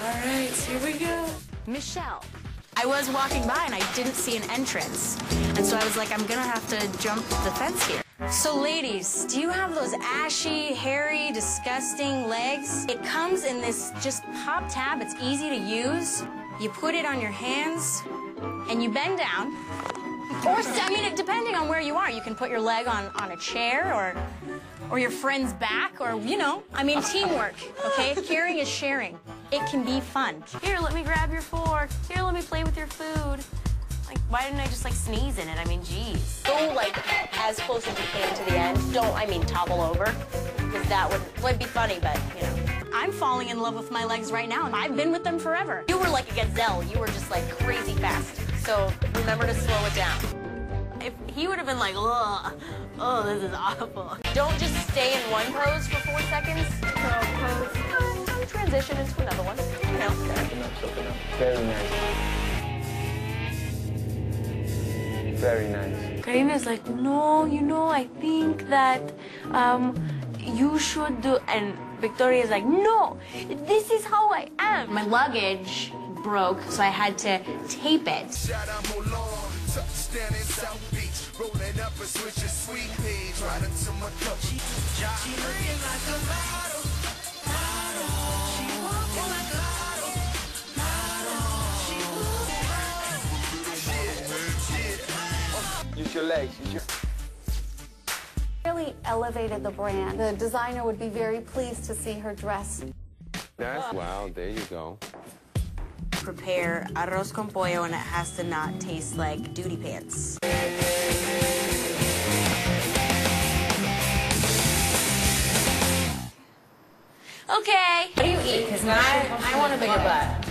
All right, here we go. Michelle. I was walking by and I didn't see an entrance. And so I was like, I'm gonna have to jump the fence here. So ladies, do you have those ashy, hairy, disgusting legs? It comes in this just pop tab. It's easy to use. You put it on your hands and you bend down. Or, I mean, depending on where you are, you can put your leg on a chair or your friend's back or, you know, I mean, teamwork, okay? Caring is sharing. It can be fun. Here, let me grab your fork. Here, let me play with your food. Like, why didn't I just, like, sneeze in it? I mean, geez. Go, like, as close as you can to the end. Don't, I mean, topple over, because that would be funny, but, you know. I'm falling in love with my legs right now, and I've been with them forever. You were like a gazelle. You were just, like, crazy fast. So remember to slow it down. If he would have been like, ugh, oh, this is awful. Don't just stay in one pose for 4 seconds. Transition into another one. You know. Very nice. Very nice. Karina's like, no, you know, I think that you should do, and Victoria's like, no, this is how I am. My luggage broke, so I had to tape it. Use your legs. Really elevated the brand. The designer would be very pleased to see her dress. That's wow. There you go. Prepare arroz con pollo, and it has to not taste like duty pants. Okay. What do you eat? Because I want a bigger butt.